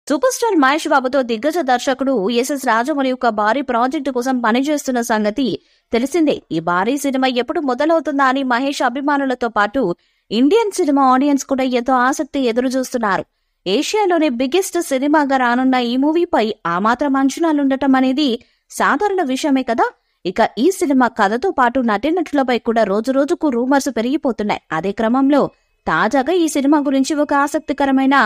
Super star Mahesh బాబుతో దిగ్గజ దర్శకుడు ఎస్ఎస్ రాజమౌళి యొక్క భారీ ప్రాజెక్టు కోసం పనిచేస్తున్న సంగతి తెలిసిందే. ఈ భారీ సినిమా ఎప్పుడు మొదలవుతుందా అని మహేష్ అభిమానులతో పాటు ఇండియన్ సినిమా ఆడియన్స్ కూడా ఎంతో ఆసక్తి ఎదురు చూస్తున్నారు. ఏషియాలోనే బిగ్గెస్ట్ సినిమాగా రానున్న ఈ మూవీపై ఆ మాత్రం అంచనాలుండటం అనేది సాధారణ విషయమే కదా. ఇక ఈ సినిమా కథతో పాటు నటీనటులపై కూడా రోజు రోజుకు రూమర్స్ పెరిగిపోతున్నాయి. అదే క్రమంలో తాజాగా ఈ సినిమా గురించి ఒక ఆసక్తికరమైన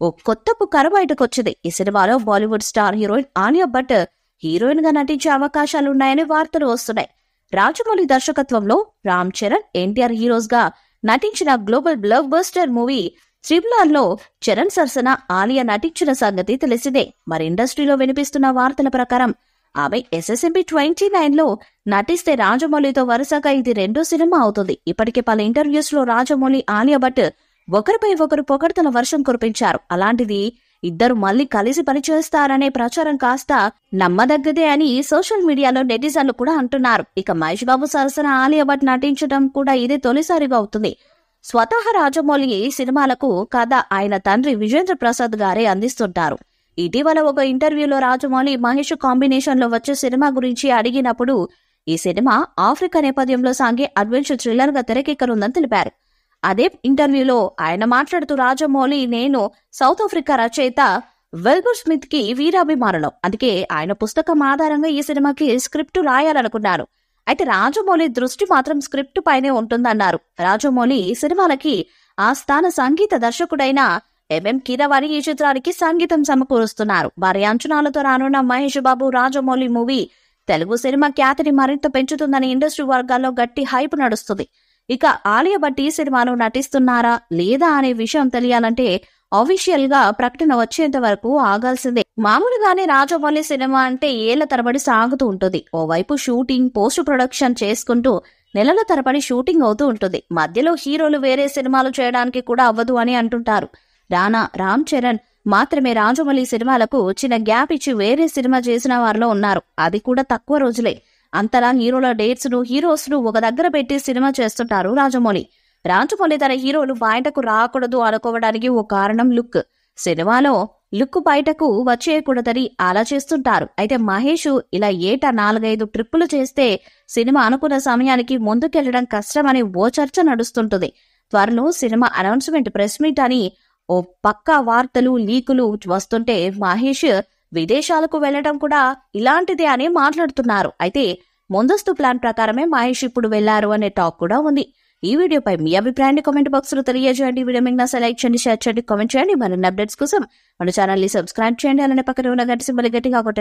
ఓ కొత్త పుకారు బయటకొచ్చింది. ఈ సినిమాలో Bollywood star heroine Alia Bhatt heroine గా నటించే అవకాశాలున్నాయని వార్తలు వస్తున్నాయి. రాజమౌళి దర్శకత్వంలో రామ్ చరణ్, ఎన్టీఆర్ హీరోస్ గా నటించిన global block buster movie triple లో చరణ్ సరసన ఆలియా నటించిన సంగతి తెలిసిందే. మరి ఇండస్ట్రీలో వినిపిస్తున్న వార్తల ప్రకారం ఆమె SSMB 29 లో నటిస్తే రాజమౌళితో వరుసగా ఇది రెండో సినిమా అవుతుంది. ఇప్పటికే పలు ఇంటర్వ్యూస్ లో రాజమౌళి, ఆలియా భట్ ఒకరిపై ఒకరు పొగడ్తల వర్షం కురిపించారు. అలాంటిది ఇద్దరు మళ్లీ కలిసి పనిచేస్తారనే ప్రచారం కాస్త నమ్మదగ్గదే అని సోషల్ మీడియాలో నెటిజన్లు కూడా అంటున్నారు. ఇక మహేష్ బాబు సరసన ఆలియా భట్ నటించడం కూడా ఇదే తొలిసారిగా అవుతుంది. స్వతహా రాజమౌళి సినిమాలకు కథ ఆయన తండ్రి విజేంద్ర ప్రసాద్ గారే అందిస్తుంటారు. ఇటీవల ఒక ఇంటర్వ్యూలో రాజమౌళి మహేష్ కాంబినేషన్ లో వచ్చే సినిమా గురించి అడిగినప్పుడు ఈ సినిమా ఆఫ్రికా నేపథ్యంలో సాగే అడ్వెంచర్ థ్రిల్లర్ గా తెరకెక్కనుందని తెలిపారు. అదే ఇంటర్వ్యూలో ఆయన మాట్లాడుతూ రాజమౌళి, నేను సౌత్ ఆఫ్రికా రచయిత వెల్బర్ స్మిత్ కి వీరాభిమానులం, అందుకే ఆయన పుస్తకం ఆధారంగా ఈ సినిమాకి స్క్రిప్ట్ రాయాలనుకున్నారు. అయితే రాజమౌళి దృష్టి మాత్రం స్క్రిప్ట్ పైనే ఉంటుందన్నారు. రాజమౌళి సినిమాలకి ఆస్థాన సంగీత దర్శకుడైన MM కీరవాణి ఈ చిత్రానికి సంగీతం సమకూరుస్తున్నారు. భారీ అంచనాలతో రానున్న మహేష్ బాబు రాజమౌళి మూవీ తెలుగు సినిమా ఖ్యాతిని మరింత పెంచుతుందని ఇండస్ట్రీ వర్గాల్లో గట్టి హైప్ నడుస్తుంది. ఇక ఆలియా భట్ ఈ సినిమాలో నటిస్తున్నారా లేదా అనే విషయం తెలియాలంటే ఆఫీషియల్ గా ప్రకటన వచ్చేంత వరకు ఆగాల్సిందే. మామూలుగానే రాజమౌళి సినిమా అంటే ఏళ్ల తరబడి సాగుతూ ఉంటుంది. ఓవైపు షూటింగ్, పోస్ట్ ప్రొడక్షన్ చేసుకుంటూ నెలల తరబడి షూటింగ్ అవుతూ ఉంటుంది. మధ్యలో హీరోలు వేరే సినిమాలు చేయడానికి కూడా అవ్వదు అని అంటుంటారు. రానా, రామ్ చరణ్ మాత్రమే రాజమౌళి సినిమాలకు చిన్న గ్యాప్ ఇచ్చి వేరే సినిమా చేసిన వారిలో ఉన్నారు. అది కూడా తక్కువ రోజులే. అంతలా హీరోల డేట్స్ ను, హీరోస్ ను ఒక దగ్గర పెట్టి సినిమా చేస్తుంటారు రాజమౌళి. రాజమౌళి తన హీరోలు బయటకు రాకూడదు అనుకోవడానికి ఓ కారణం లుక్. సినిమాలో లుక్ బయటకు వచ్చేయకూడదని అలా చేస్తుంటారు. అయితే మహేష్ ఇలా ఏటా 4-5 ట్రిప్పులు చేస్తే సినిమా అనుకున్న సమయానికి ముందుకెళ్లడం కష్టమని ఓ చర్చ నడుస్తుంటుంది. త్వరలో సినిమా అనౌన్స్మెంట్, ప్రెస్ మీట్ అని ఓ పక్కా వార్తలు, లీకులు వస్తుంటే మహేష్ విదేశాలకు వెళ్లడం కూడా ఇలాంటిదే అని మాట్లాడుతున్నారు. అయితే ముందస్తు ప్లాన్ ప్రకారమే మహేష్ ఇప్పుడు వెళ్లారు అనే టాక్ కూడా ఉంది. ఈ వీడియోపై మీ అభిప్రాయాన్ని కామెంట్ బాక్స్ లో తెలియజేయండి. వీడియో మీకు నచ్చితే లైక్ చేయండి, షేర్ చేయండి, కామెంట్ చేయండి. మరిన్ని అప్డేట్స్ కోసం మన ఛానల్ ని సబ్స్క్రైబ్ చేయండి. అలానే పక్కన ఉన్న గంట సింబల్ గట్టిగా కొట్టండి.